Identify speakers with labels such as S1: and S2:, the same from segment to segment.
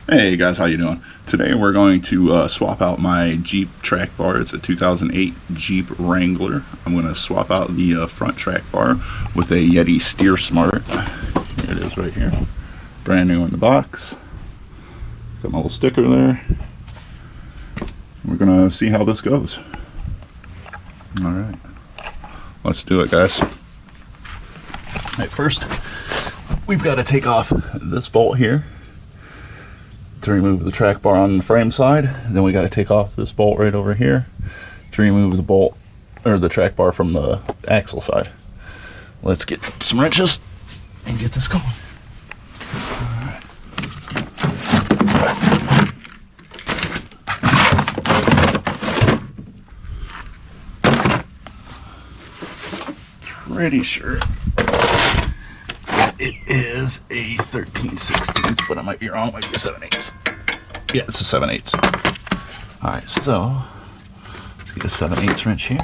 S1: Hey guys, how you doing? Today we're going to swap out my Jeep track bar. It's a 2008 Jeep Wrangler. I'm going to swap out the front track bar with a Yeti Steer Smart. Here it is right here. Brand new in the box. Got my little sticker there. We're going to see how this goes. Alright. Let's do it, guys. Alright, first we've got to take off this bolt here to remove the track bar on the frame side. Then we got to take off this bolt right over here to remove the bolt or the track bar from the axle side. Let's get some wrenches and get this going. Alright. Pretty sure it is a 13/16, but I might be wrong. It might be a 7/8. Yeah, it's a 7/8. All right, so let's get a 7/8 wrench here.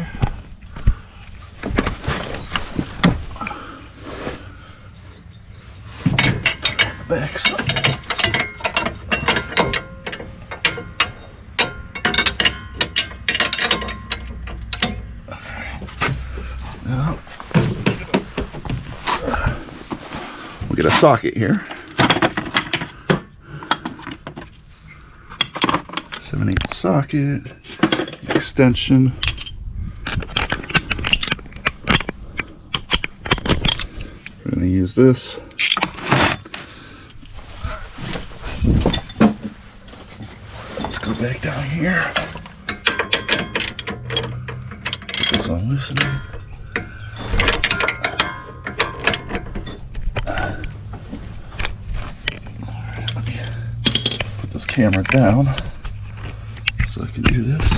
S1: Back side. All right. Now we'll get a socket here. 7/8 socket, extension. We're going to use this. Let's go back down here. Put this on loosening. Alright, let me put this camera down so I can do this.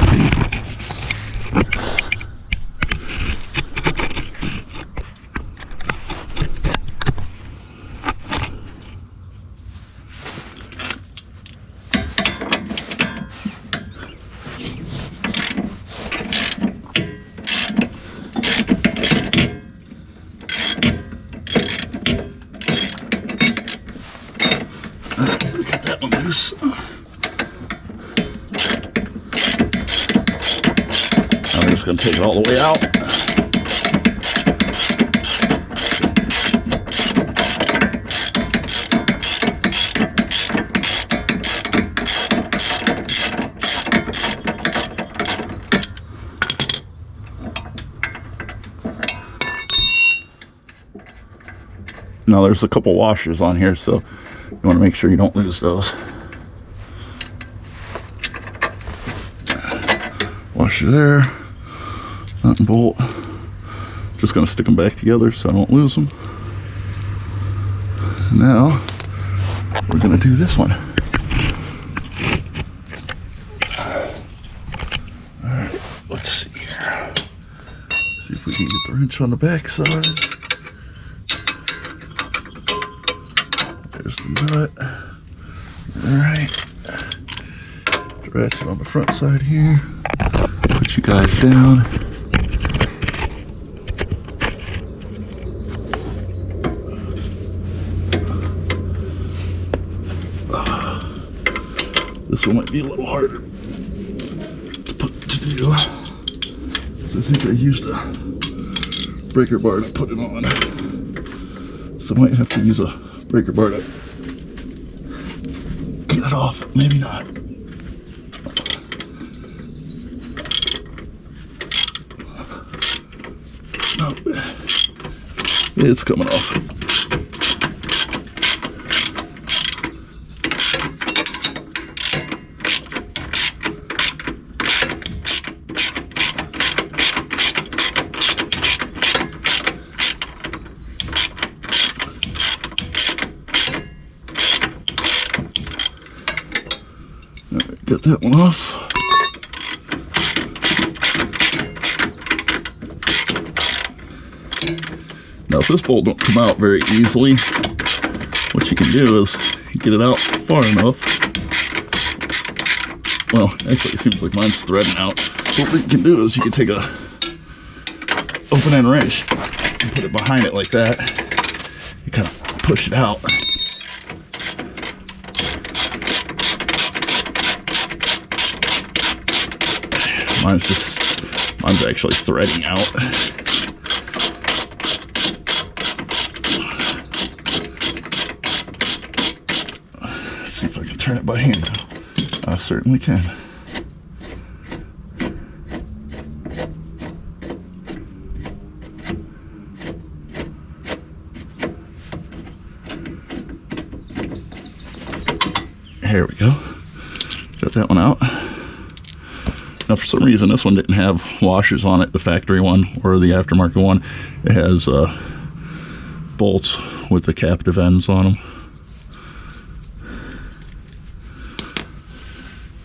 S1: Got that one loose. I'm just going to take it all the way out. Now there's a couple washers on here, so you want to make sure you don't lose those. Washer there. Nut and bolt. Just going to stick them back together so I don't lose them. Now we're going to do this one. Alright, let's see here. See if we can get the wrench on the back side. There's the nut. Alright. Ratchet on the front side here. Put you guys down. This one might be a little harder to do. So I think I used a breaker bar to put it on. So I might have to use a breaker bar to get it off. Maybe not. No, it's coming off. Got that one off. Now if this bolt don't come out very easily, what you can do is get it out far enough. Well, actually it seems like mine's threading out. So what you can do is you can take a open end wrench and put it behind it like that. You kind of push it out. Mine's actually threading out. Let's see if I can turn it by hand. I certainly can. Here we go. Got that one out. Now, for some reason, this one didn't have washers on it, the factory one or the aftermarket one. It has bolts with the captive ends on them.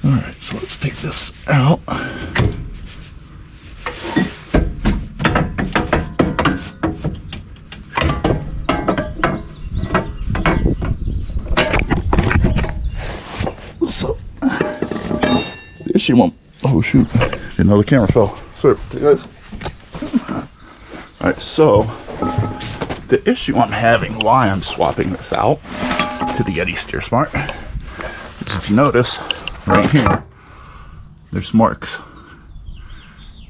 S1: All right, so let's take this out. So, the issue won't. Oh shoot! Didn't know the camera fell. Sorry, guys. All right, so the issue I'm having, why I'm swapping this out to the Yeti Steer Smart, is if you notice right here, there's marks.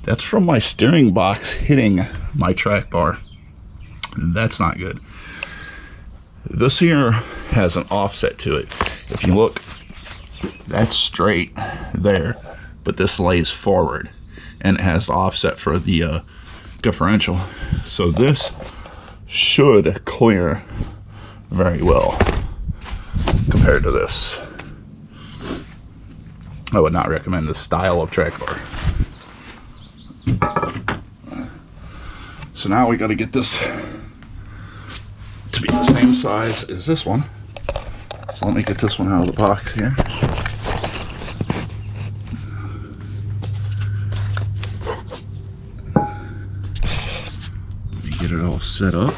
S1: That's from my steering box hitting my track bar. That's not good. This here has an offset to it. If you look, that's straight there, but this lays forward and it has the offset for the differential. So this should clear very well compared to this. I would not recommend this style of track bar. So now we got to get this to be the same size as this one. So let me get this one out of the box here. Let me get it all set up.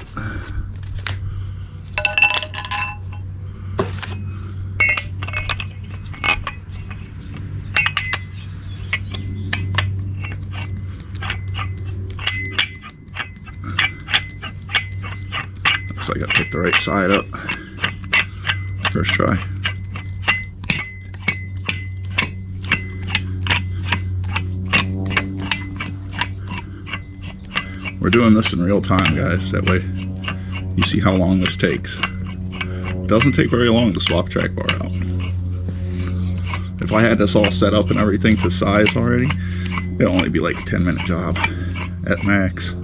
S1: Looks like I picked the right side up. First try. We're doing this in real time, guys. That way you see how long this takes. It doesn't take very long to swap track bar out. If I had this all set up and everything to size already, it'd only be like a 10-minute job at max.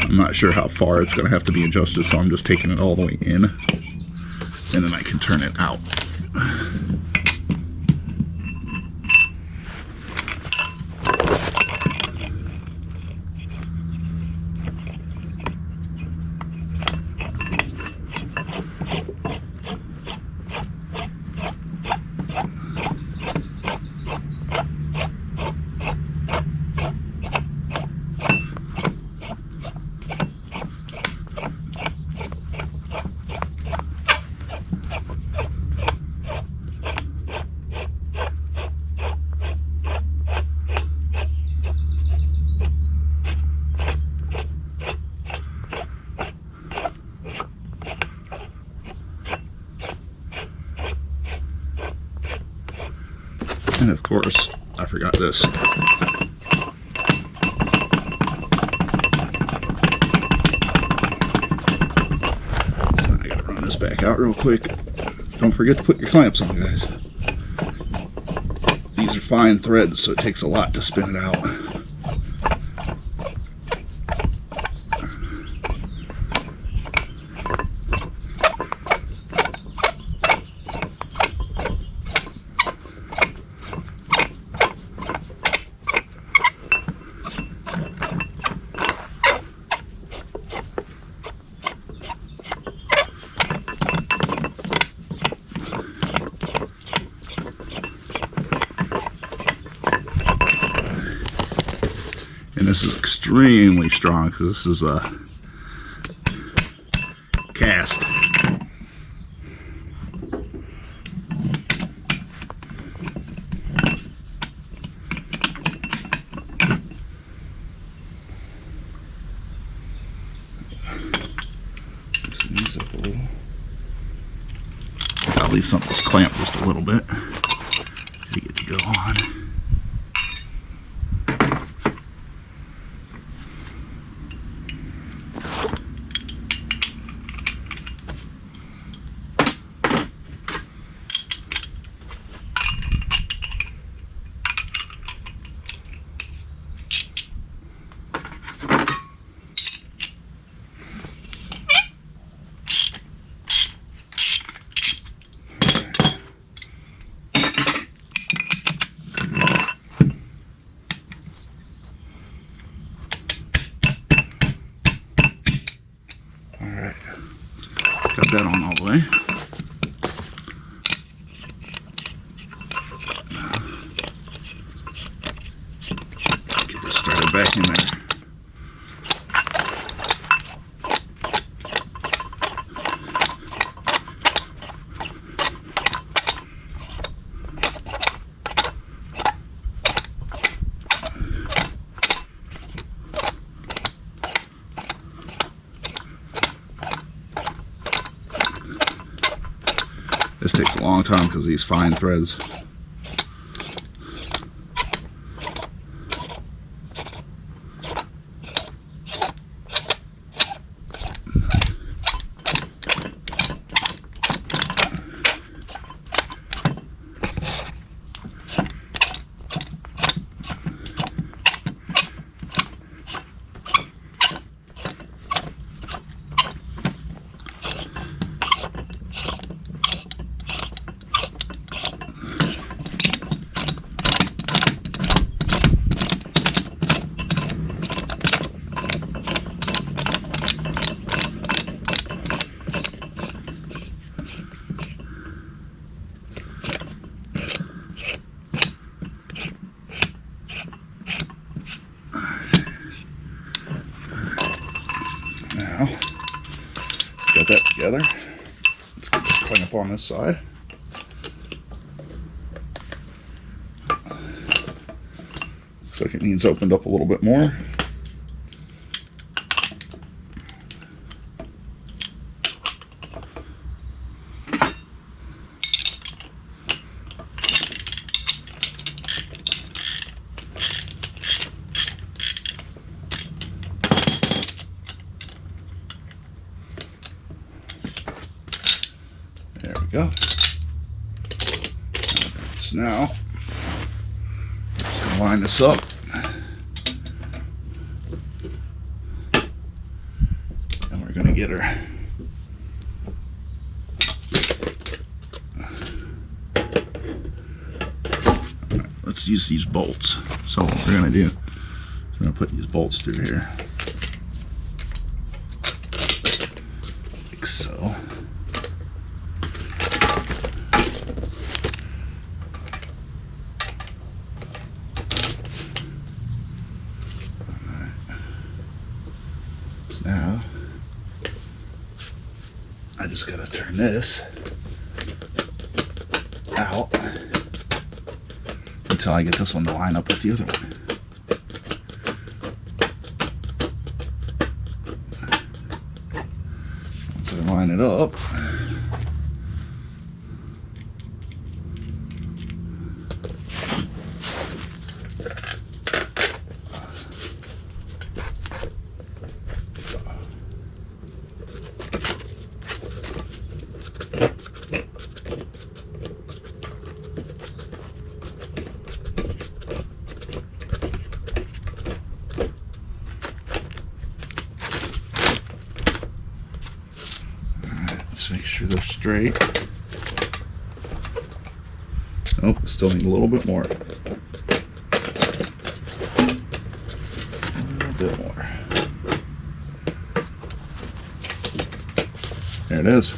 S1: I'm not sure how far it's going to have to be adjusted, so I'm just taking it all the way in, and then I can turn it out. And of course, I forgot this. So I gotta run this back out real quick. Don't forget to put your clamps on, guys. These are fine threads, so it takes a lot to spin it out. And this is extremely strong because this is a cast. loosen up this clamp just a little bit to get to go on. Got that on all the way. Get this started back in there. This takes a long time because of these fine threads. Now, got that together. Let's get this clamp on this side. Looks like it needs opened up a little bit more. There we go. So now, just gonna line this up. And we're gonna get her. Right, let's use these bolts. So what we're gonna do is we're gonna put these bolts through here. Like so. Now, I just gotta turn this out until I get this one to line up with the other one. Once I line it up, let's make sure they're straight. Nope, still need a little bit more. A little bit more. There it is.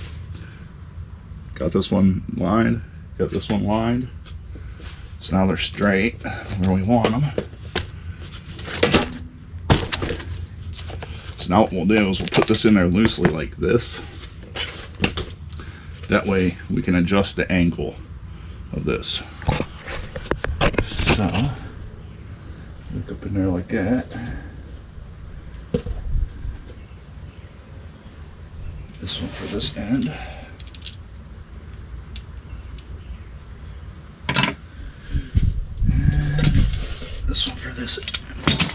S1: Got this one lined, got this one lined. So now they're straight where we want them. So now what we'll do is we'll put this in there loosely like this. That way we can adjust the angle of this. So, look up in there like that. This one for this end. this one for this.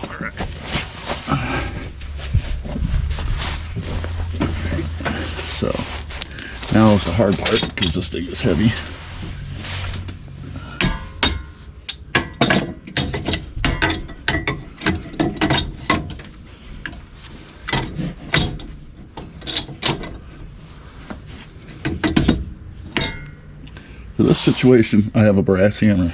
S1: All right. So now is the hard part because this thing is heavy. For this situation, I have a brass hammer.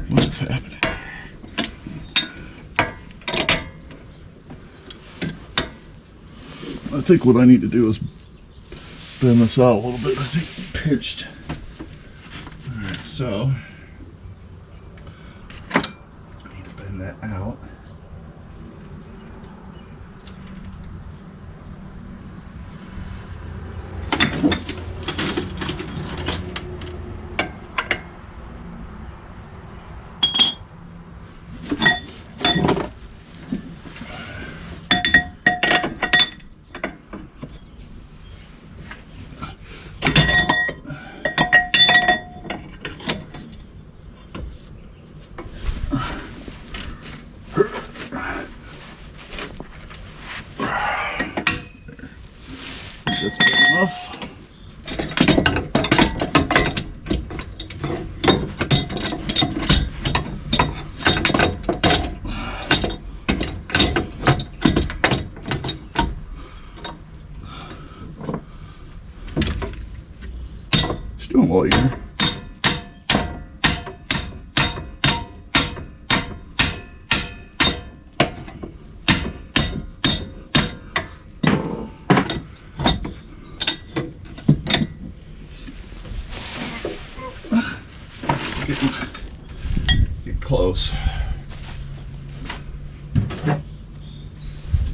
S1: What's happening? I think what I need to do is bend this out a little bit. I think it pinched. Alright, so I need to bend that out. That's good enough. Just doing well here. Get close.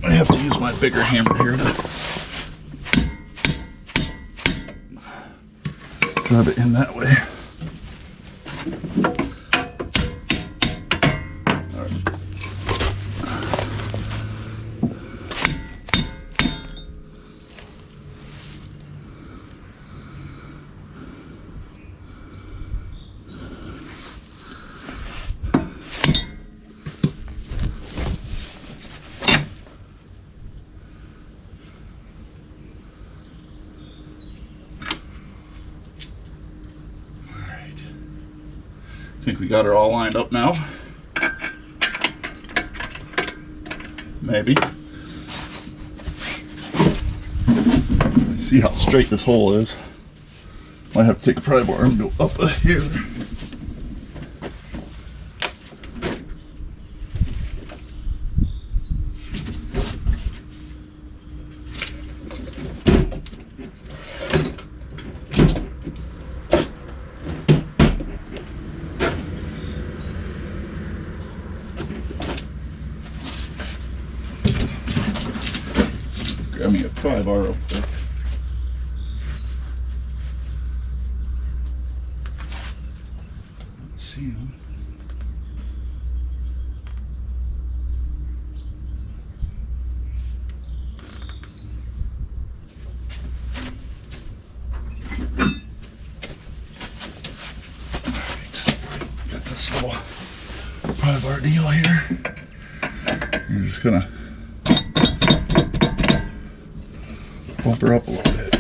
S1: I have to use my bigger hammer here to drive it in that way. All right. I think we got her all lined up now. Maybe. See how straight this hole is. Might have to take a pry bar and go up here. Grab me a pry bar real quick. See them. Alright, got this little pry bar deal here. I'm just gonna bump her up a little bit.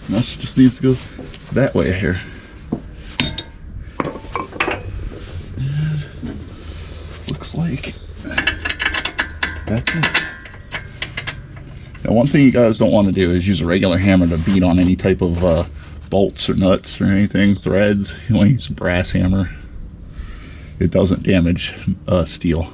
S1: Now she just needs to go that way here. And looks like that's it. Now one thing you guys don't want to do is use a regular hammer to beat on any type of bolts or nuts or anything, threads. You want to use a brass hammer. It doesn't damage steel.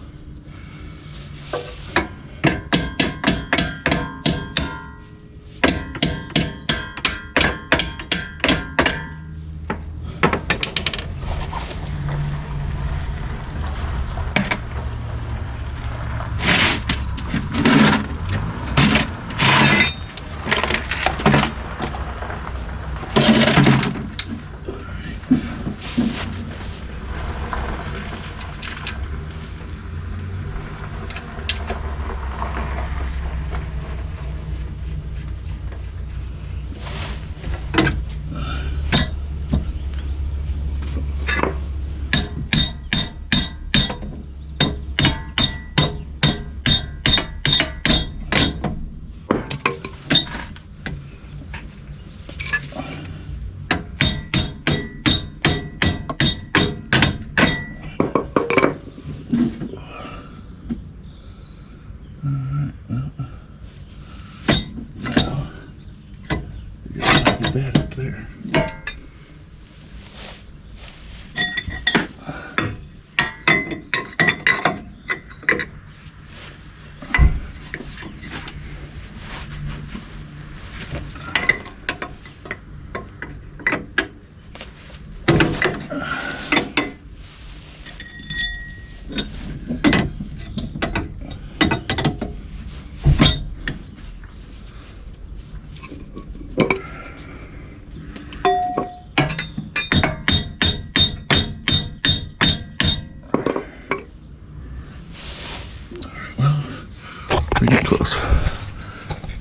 S1: pretty close.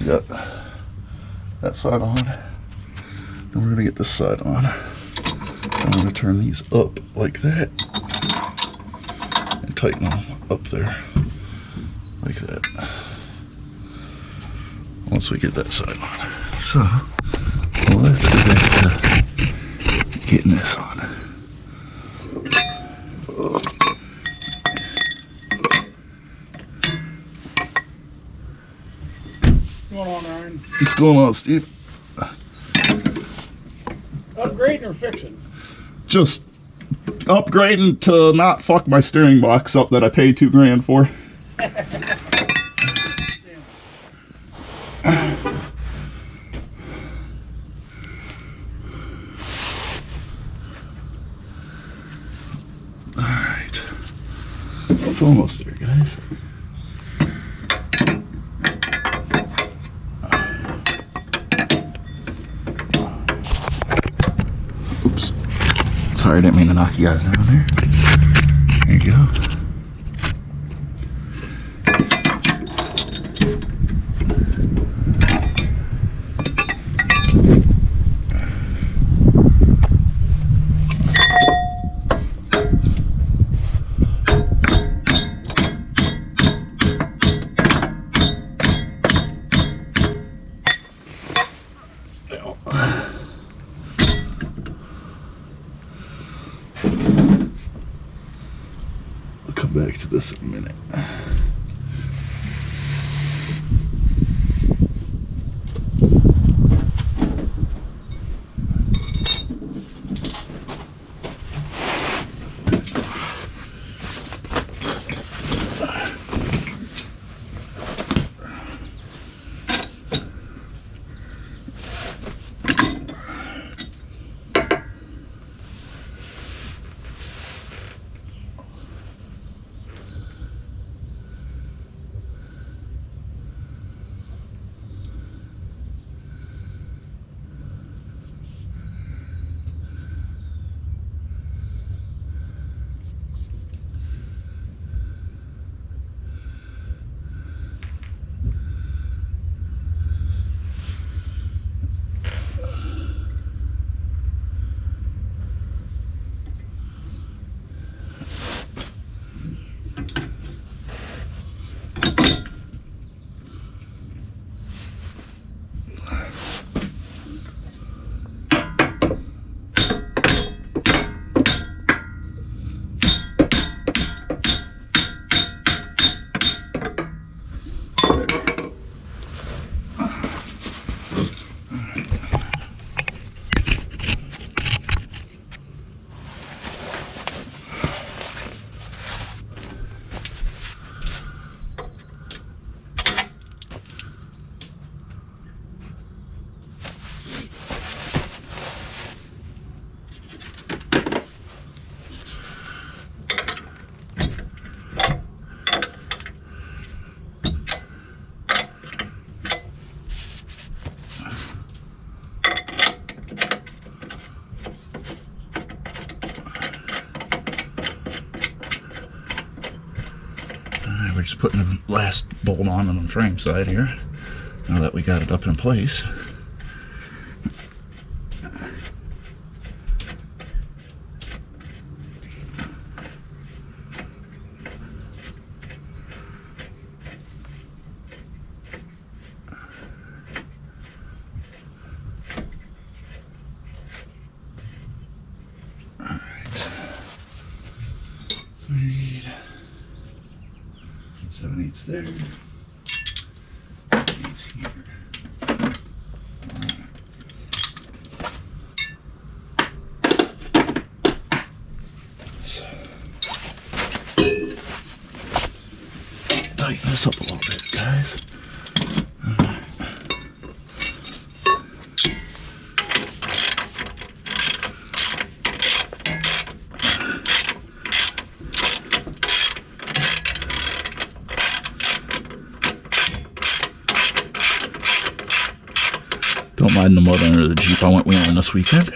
S1: Got that side on. And we're gonna get this side on. I'm gonna turn these up like that and tighten them up there like that. Once we get that side on. So let's go back to getting this on.
S2: What's going on, Ryan?
S1: What's going on, Steve?
S2: Upgrading or fixing?
S1: Just upgrading to not fuck my steering box up that I paid $2 grand for. Alright. It's almost there, guys. Oops. Sorry, I didn't mean to knock you guys down there. There you go. I'll come back to this in a minute. We're just putting the last bolt on the frame side here, now that we got it up in place. All right. We need 7/8 there, 7/8 here. Let's tighten this up a little bit, guys. Don't mind the mud under the Jeep. I went wheeling this weekend.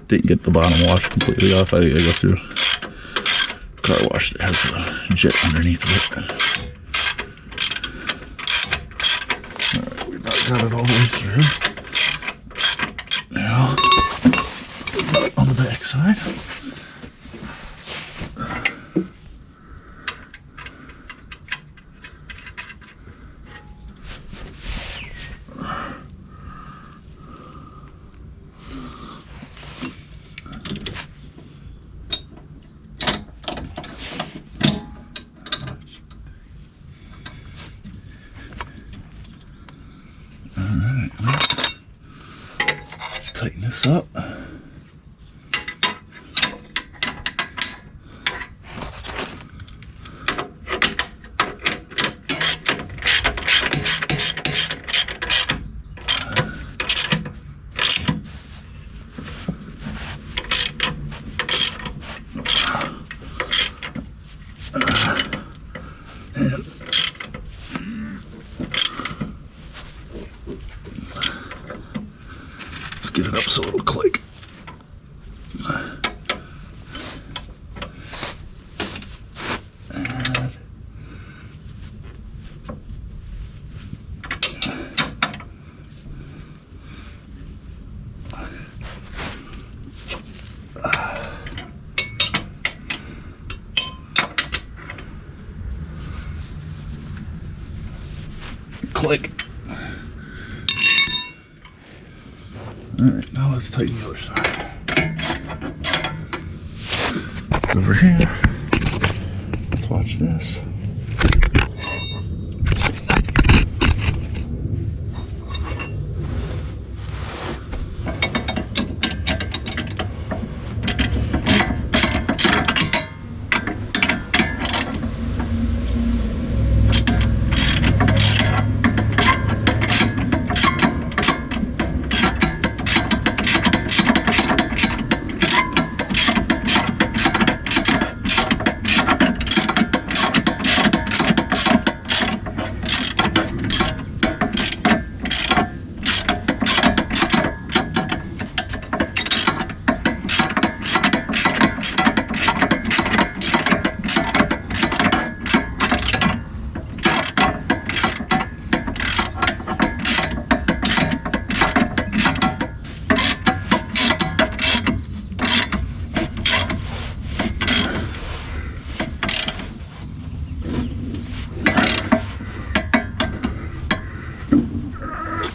S1: Didn't get the bottom wash completely off. I think I go through a car wash that has a jet underneath of it. got it all the way through. Now, on the back side. Tighten this up. Let's get it up so it'll click. Click. Alright, now let's tighten the other side. Over here. Let's watch this.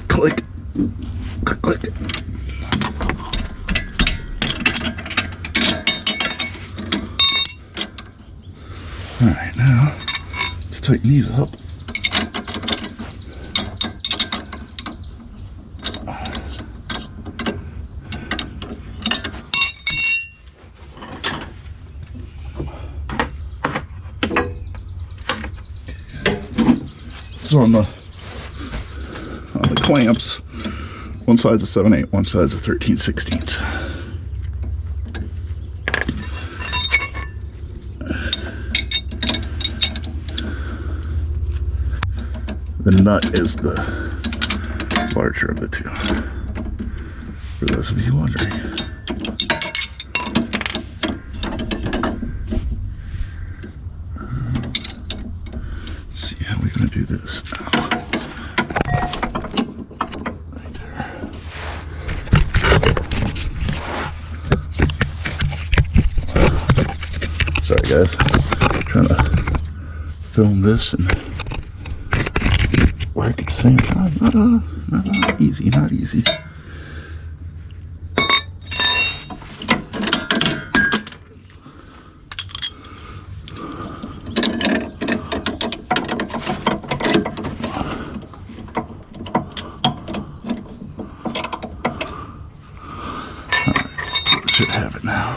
S1: Click. Click, click. Alright, now let's tighten these up. So on the clamps, one side's a 7/8, one side's a 13/16. The nut is the larger of the two, for those of you wondering. Let's see how we're going to do this now. Sorry guys, trying to film this and work at the same time. Not easy, not easy. Alright, should have it now.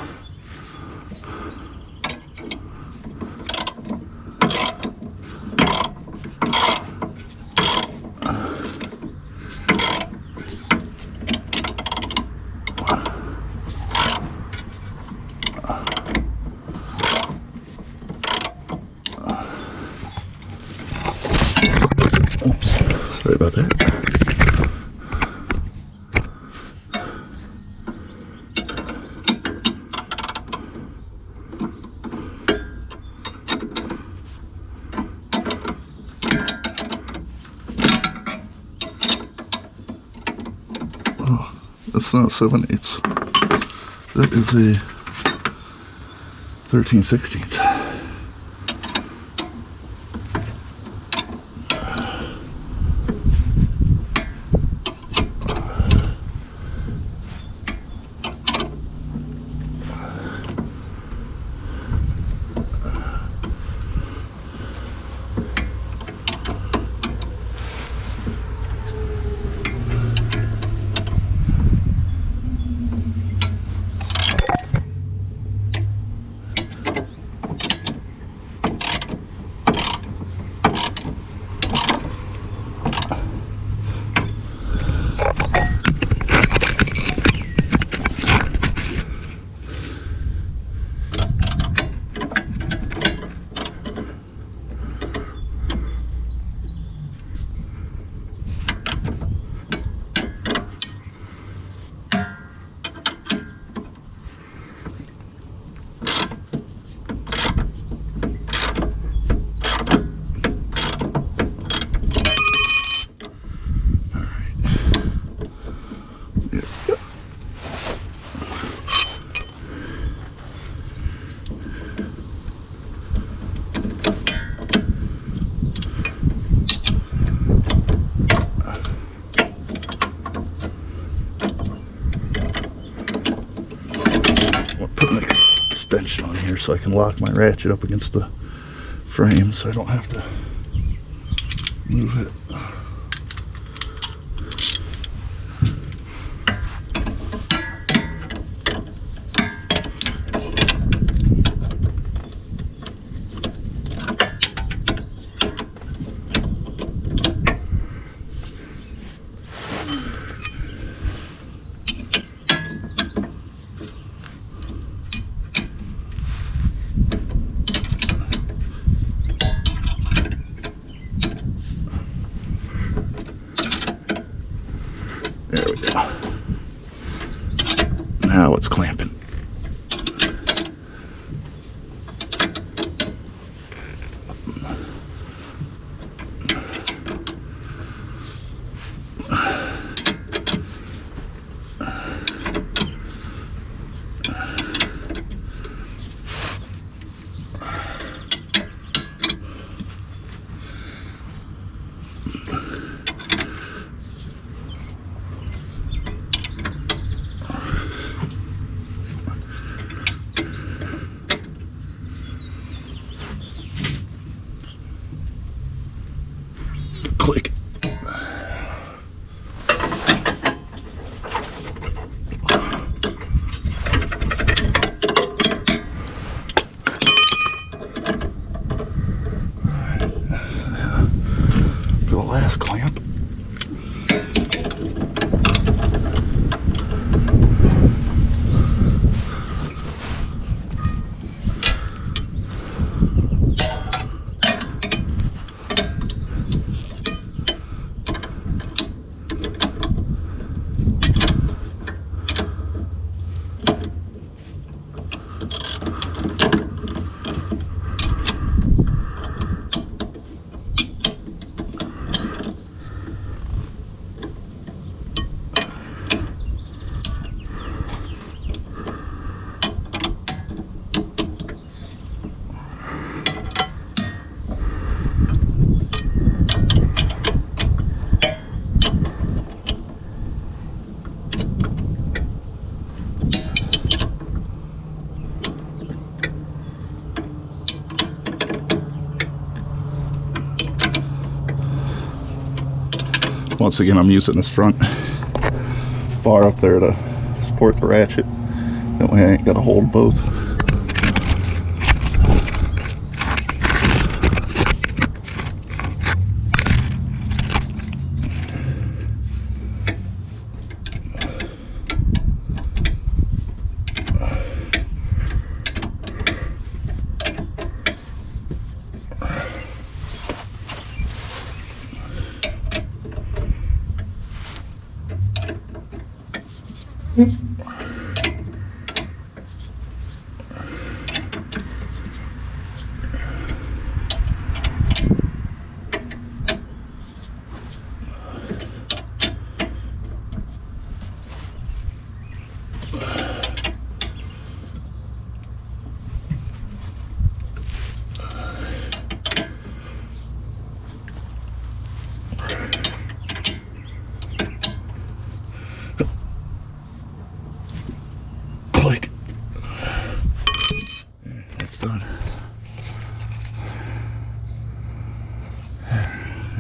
S1: Oops, sorry about that. That's not 7/8. That is a 13/16. Put an extension on here so I can lock my ratchet up against the frame so I don't have to move it. There we go. Now it's clamping. Click. For the last clamp. Once again, I'm using this front bar up there to support the ratchet. That way I ain't got to hold both.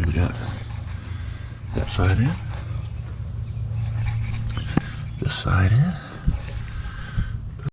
S1: We got that side in, this side in.